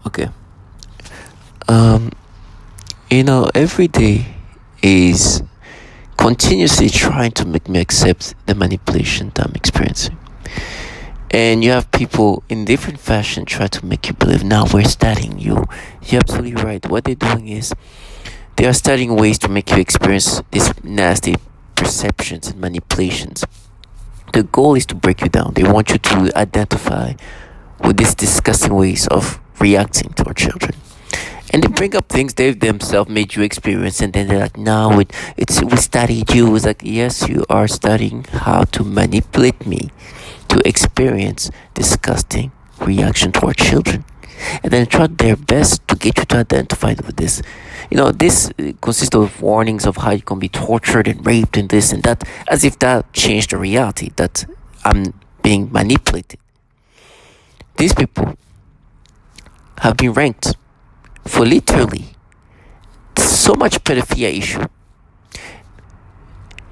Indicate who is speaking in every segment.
Speaker 1: Okay. Um, every day is continuously trying to make me accept the manipulation that I'm experiencing. And you have people in different fashion try to make you believe now we're studying you. You're absolutely right. What they're doing is they are studying ways to make you experience these nasty perceptions and manipulations. The goal is to break you down. They want you to identify with these disgusting ways of reacting to our children. And they bring up things they've themselves made you experience, and then they're like, "No, we studied you." It's like, yes, you are studying how to manipulate me to experience disgusting reaction to our children, and then try their best to get you to identify with this. This consists of warnings of how you can be tortured and raped and this and that, as if that changed the reality that I'm being manipulated. These people have been ranked for literally so much pedophilia issue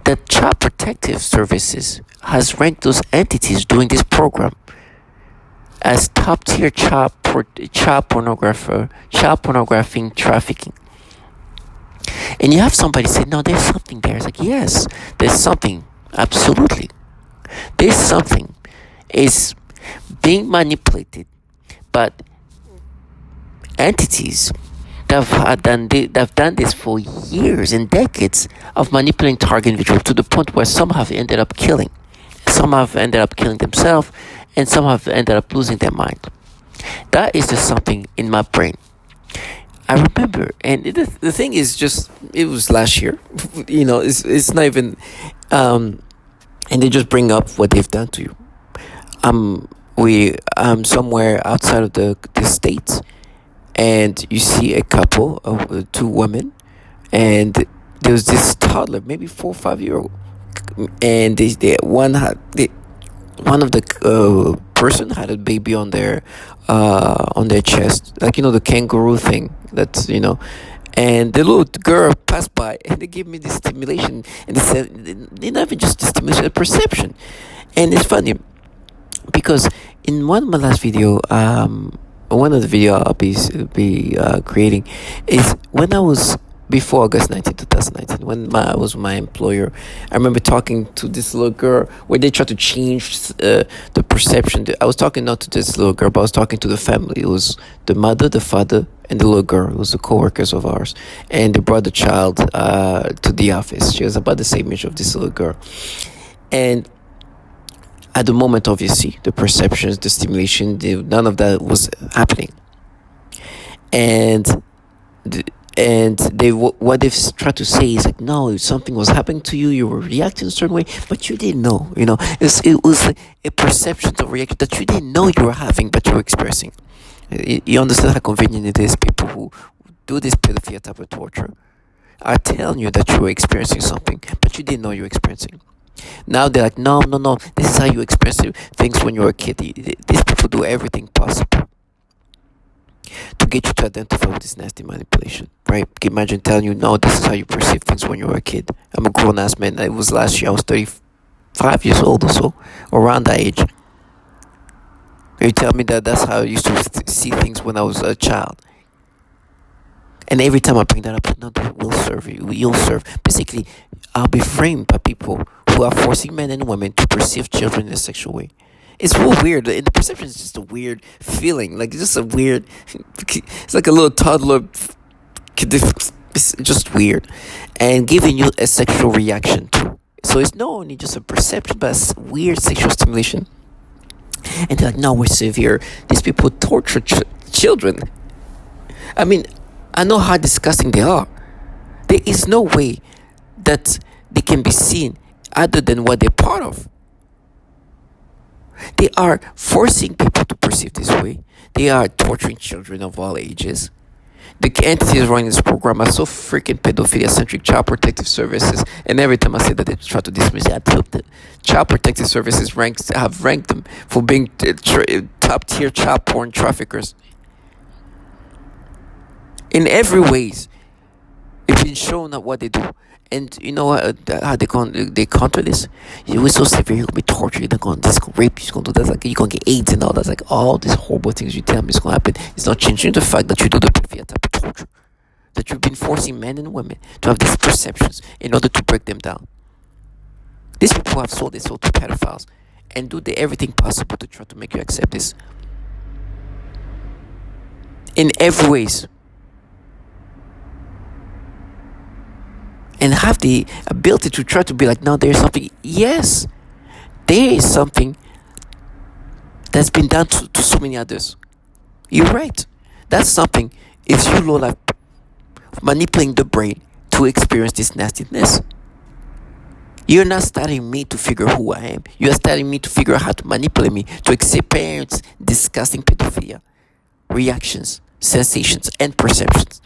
Speaker 1: that Child Protective Services has ranked those entities doing this program as top tier child pornography trafficking. And you have somebody say, no, there's something there. It's like, yes, there's something. Absolutely. There's something. Is being manipulated, but entities that have done this for years and decades of manipulating target individuals to the point where some have ended up killing. Some have ended up killing themselves, and some have ended up losing their mind. That is just something in my brain. I remember, and the thing is just, it was last year. It's not even, and they just bring up what they've done to you. We somewhere outside of the states, and you see a couple of two women, and there was this toddler, maybe 4 or 5 year old, and one of the person had a baby on their chest, like the kangaroo thing. And the little girl passed by, and they gave me this stimulation, and they said they're not even just the stimulation, the perception. And it's funny because in one of my last video, one of the video I'll be creating is when I was before August 19th, 2019, when I was my employer. I remember talking to this little girl where they tried to change the perception. I was talking not to this little girl, but I was talking to the family. It was the mother, the father, and the little girl. It was the co-workers of ours. And they brought the child to the office. She was about the same age of this little girl. And at the moment, obviously, the perceptions, the stimulation, none of that was happening. And what they've tried to say is like, no, something was happening to you, you were reacting a certain way, but you didn't know. It was a perception of reaction that you didn't know you were having, but you were expressing. You understand how convenient it is? People who do this pedophilia type of torture are telling you that you were experiencing something, but you didn't know you were experiencing. Now they're like, no, this is how you express things when you were a kid. These people do everything possible to get you to identify with this nasty manipulation, right? Imagine telling you, no, this is how you perceive things when you were a kid. I'm a grown-ass man. It was last year. I was 35 years old or so, around that age. You tell me that's how I used to see things when I was a child. And every time I bring that up, no, we'll serve you. You'll serve. Basically, I'll be framed by people who are forcing men and women to perceive children in a sexual way. It's real weird. And the perception is just a weird feeling. Like, it's just a weird... It's like a little toddler... It's just weird. And giving you a sexual reaction too. So it's not only just a perception, but it's weird sexual stimulation. And they're like, no, we're severe. These people torture children. I mean, I know how disgusting they are. There is no way that they can be seen other than what they're part of. They are forcing people to perceive this way. They are torturing children of all ages. The entities running this program are so freaking pedophilia-centric. Child Protective Services, and every time I say that, they try to dismiss it. I took that. Child Protective Services have ranked them for being top-tier child porn traffickers. In every ways, been shown what they do. And you know how they counter this? You were so severe, you're gonna be tortured, you're gonna this gonna rape you, you're gonna do that, like you're gonna get AIDS and all that. Like all these horrible things you tell me is gonna happen. It's not changing the fact that you do the pedophilia type of torture. That you've been forcing men and women to have these perceptions in order to break them down. These people have sold their soul to pedophiles and do everything possible to try to make you accept this. In every ways. And have the ability to try to be like, no, there's something. Yes, there is something that's been done to so many others. You're right. That's something is you, low life, manipulating the brain to experience this nastiness. You're not starting me to figure who I am. You're starting me to figure out how to manipulate me to experience disgusting pedophilia, reactions, sensations, and perceptions.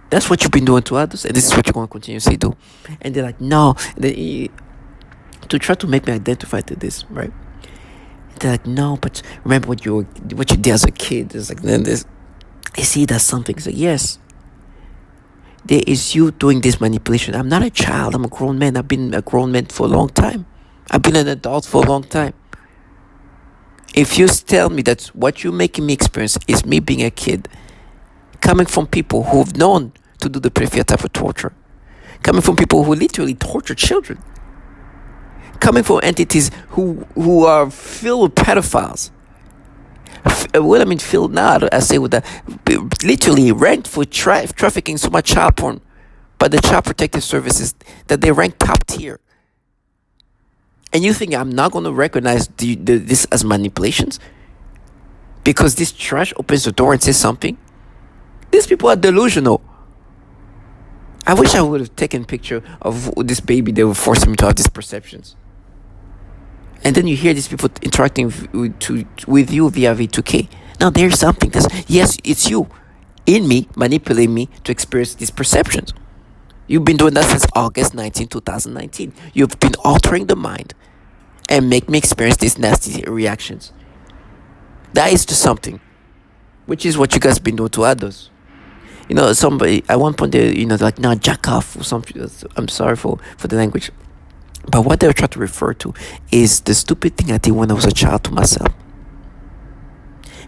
Speaker 1: That's what you've been doing to others, and this is what you're going to continuously do. And they're like, no, to try to make me identify to this, right? They're like, no, but remember what you did as a kid. It's like, then this, I see that's something. It's like, yes, there is you doing this manipulation. I'm not a child. I'm a grown man. I've been a grown man for a long time. I've been an adult for a long time. If you tell me that what you're making me experience is me being a kid, coming from people who've known to do the pedophilia type of torture, coming from people who literally torture children, coming from entities who are filled with pedophiles. What I mean, filled now, I say with that, literally ranked for trafficking so much child porn by the Child Protective Services that they rank top tier. And you think I'm not going to recognize this as manipulations? Because this trash opens the door and says something? These people are delusional. I wish I would have taken a picture of this baby they were forcing me to have these perceptions. And then you hear these people interacting with you via V2K. Now there's something that's, yes, it's you in me, manipulating me to experience these perceptions. You've been doing that since August 19, 2019. You've been altering the mind and make me experience these nasty reactions. That is just something, which is what you guys have been doing to others. You know, somebody at one point they, like, no, jack off or something. I'm sorry for the language, but what they're trying to refer to is the stupid thing I did when I was a child to myself.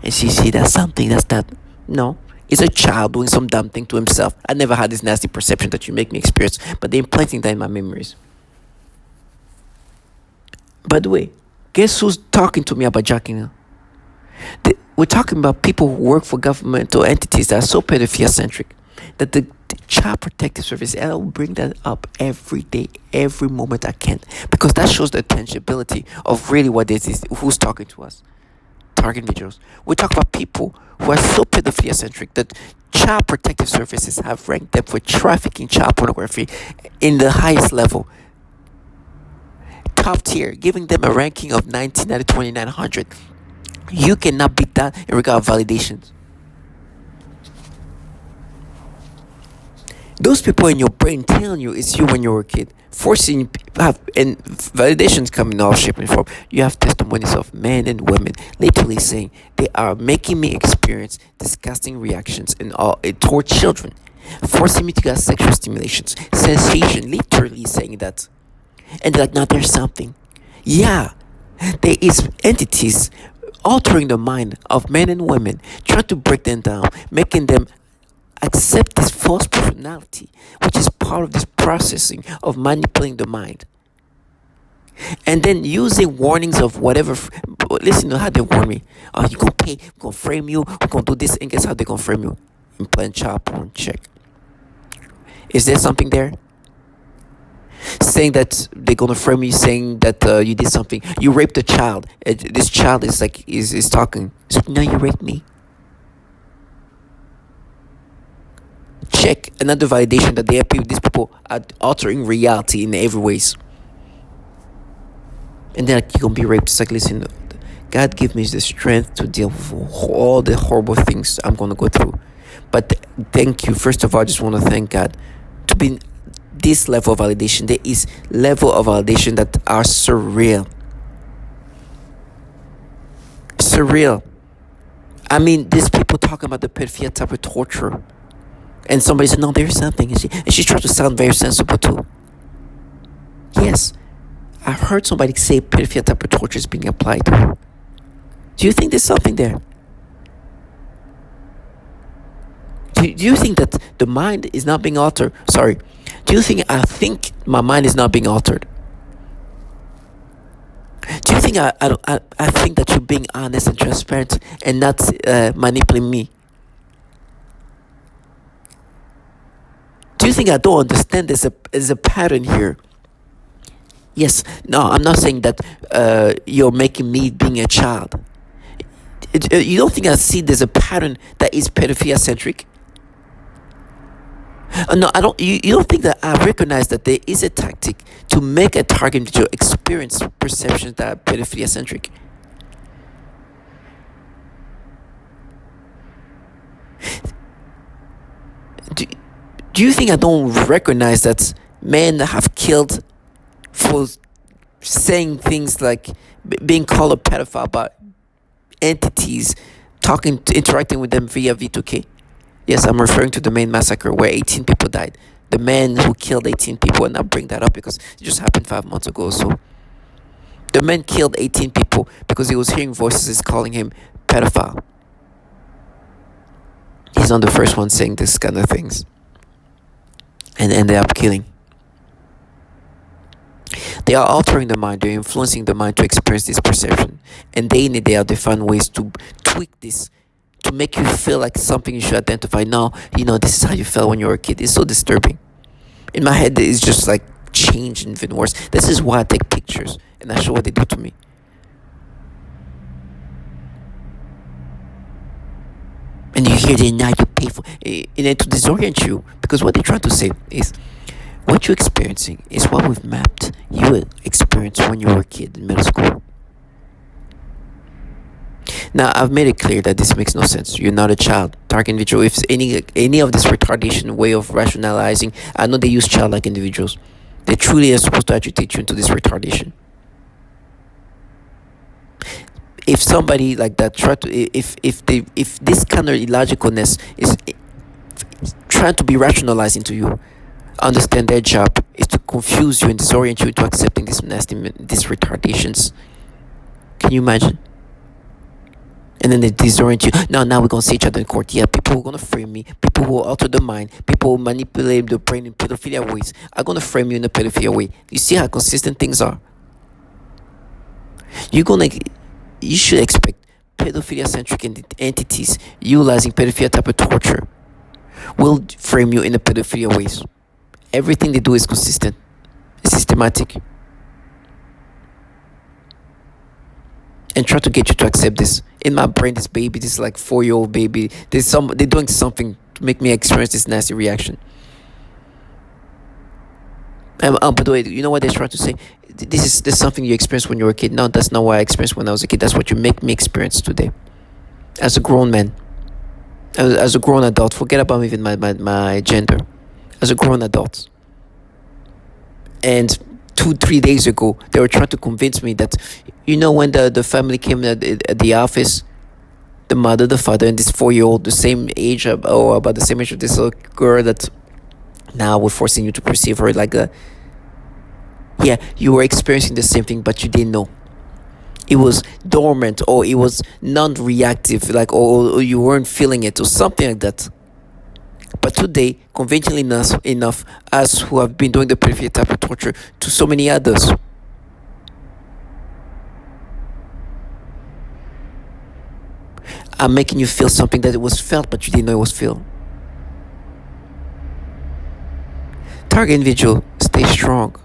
Speaker 1: And see, that's something. That's that. No, it's a child doing some dumb thing to himself. I never had this nasty perception that you make me experience, but they're implanting that in my memories. By the way, guess who's talking to me about jacking up? We're talking about people who work for governmental entities that are so pedophilia-centric that the Child Protective Service, I'll bring that up every day, every moment I can, because that shows the tangibility of really what this is, who's talking to us. Target individuals. We talk about people who are so pedophilia-centric that Child Protective Services have ranked them for trafficking child pornography in the highest level. Top tier, giving them a ranking of 19 out of 2,900. You cannot beat that in regard to validations. Those people in your brain telling you it's you when you were a kid, forcing you have, and validations come in all shape and form. You have testimonies of men and women literally saying they are making me experience disgusting reactions toward children, forcing me to get sexual stimulations, sensation, literally saying that. And they're like, now there's something. Yeah, there is entities altering the mind of men and women, trying to break them down, making them accept this false personality, which is part of this processing of manipulating the mind. And then using warnings of whatever. Listen to how they warn me. Oh, you're going to pay, we're going to frame you, we're going to do this, and guess how they're going to frame you? Implant child porn, check. Is there something there? Saying that they're gonna frame you, saying that you did something, you raped a child. This child is like is talking. So no, you raped me. Check another validation that these people are altering reality in every ways. And then like, you're gonna be raped. It's like, listen, God give me the strength to deal with all the horrible things I'm gonna go through. But thank you. First of all, I just want to thank God to be this level of validation. There is level of validation that are surreal. I mean, these people talking about the pedophilia type of torture And somebody said, no, there's something. And she tried to sound very sensible too. Yes, I've heard somebody say pedophilia type of torture is being applied to her. Do you think there's something there? Do you think that the mind is not being altered? Sorry. Do you think I think my mind is not being altered? Do you think I think that you're being honest and transparent and not manipulating me? Do you think I don't understand there's a pattern here? Yes. No, I'm not saying that you're making me being a child. You don't think I see there's a pattern that is pedophilia centric? No, I don't. You don't think that I recognize that there is a tactic to make a target individual experience perceptions that are pedophilia centric? Do you think I don't recognize that men have killed for saying things like being called a pedophile by entities, interacting with them via V2K? Yes, I'm referring to the Maine massacre where 18 people died. The man who killed 18 people, and I'll bring that up because it just happened 5 months ago or so. The man killed 18 people because he was hearing voices calling him pedophile. He's not the first one saying this kind of things. And ended up killing. They are altering the mind, they're influencing the mind to experience this perception. And day in and day out, they find ways to tweak this to make you feel like something you should identify. No, this is how you felt when you were a kid. It's so disturbing. In my head, it's just like changed even worse. This is why I take pictures and I show what they do to me. And you hear the now you pay for it, and then to disorient you, because what they're trying to say is what you're experiencing is what we've mapped you experienced when you were a kid in middle school. Now, I've made it clear that this makes no sense. You're not a child. Target individual, if any of this retardation way of rationalizing, I know they use childlike individuals. They truly are supposed to agitate you into this retardation. If somebody like that if this kind of illogicalness is trying to be rationalized into you, understand their job is to confuse you and disorient you into accepting these retardations. Can you imagine? And then they disorient you. Now we're going to see each other in court. Yeah, people who are going to frame me, people who alter the mind, people who manipulate the brain in pedophilia ways are going to frame you in a pedophilia way. You see how consistent things are? You should expect pedophilia-centric entities utilizing pedophilia type of torture will frame you in a pedophilia ways. Everything they do is consistent. It's systematic. And try to get you to accept this. In my brain, this baby, this like 4-year-old baby, they're doing something to make me experience this nasty reaction. By the way, you know what they're trying to say? This is something you experienced when you were a kid. No, that's not what I experienced when I was a kid. That's what you make me experience today. As a grown man. As a grown adult. Forget about even my gender. As a grown adult. And 2-3 days ago, they were trying to convince me that, when the family came at the office, the mother, the father, and this 4-year-old, the same age, or about the same age of this little girl that now we're forcing you to perceive her like you were experiencing the same thing, but you didn't know. It was dormant, or it was non-reactive, or you weren't feeling it, or something like that. But today, conventionally enough, us who have been doing the pedophilia type of torture to so many others, I'm making you feel something that it was felt, but you didn't know it was felt. Target individual, stay strong.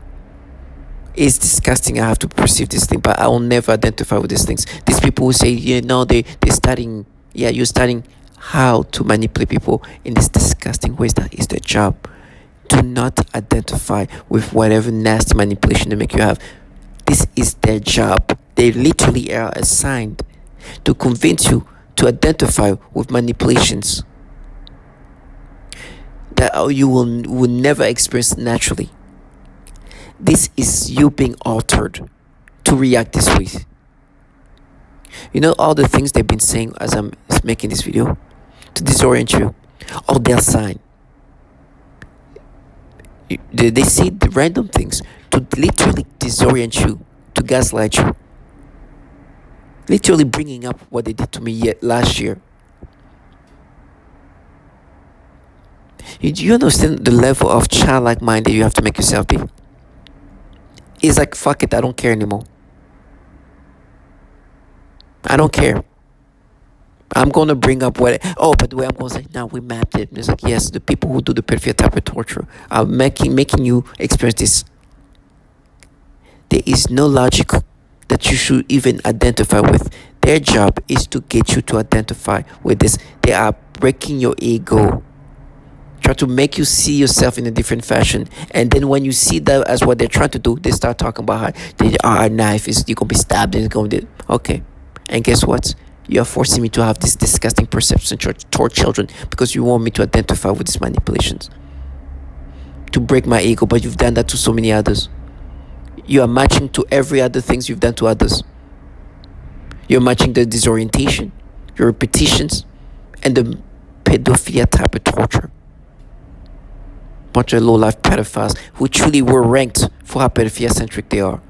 Speaker 1: It's disgusting. I have to perceive this thing, but I will never identify with these things. These people who say, they're studying. Yeah, you're studying how to manipulate people in these disgusting ways. That is their job. Do not identify with whatever nasty manipulation they make you have. This is their job. They literally are assigned to convince you to identify with manipulations that you will never experience naturally. This is you being altered to react this way. All the things they've been saying as I'm making this video to disorient you. Oh, they'll sign. They say the random things to literally disorient you, to gaslight you. Literally bringing up what they did to me yet last year. Do you understand the level of childlike mind that you have to make yourself be? It's like, fuck it, I don't care anymore. I don't care. I'm going to bring up what. Oh, by the way, I'm going to say, now we mapped it. And it's like, yes, the people who do the pedophilia type of torture are making you experience this. There is no logic that you should even identify with. Their job is to get you to identify with this. They are breaking your ego, try to make you see yourself in a different fashion. And then when you see that as what they're trying to do, they start talking about how a knife is, you're going to be stabbed and it's going to, okay. And guess what? You're forcing me to have this disgusting perception toward children because you want me to identify with these manipulations, to break my ego. But you've done that to so many others. You are matching to every other things you've done to others. You're matching the disorientation, your repetitions, and the pedophilia type of torture. Bunch of low-life pedophiles who truly were ranked for how pedophilia-centric they are.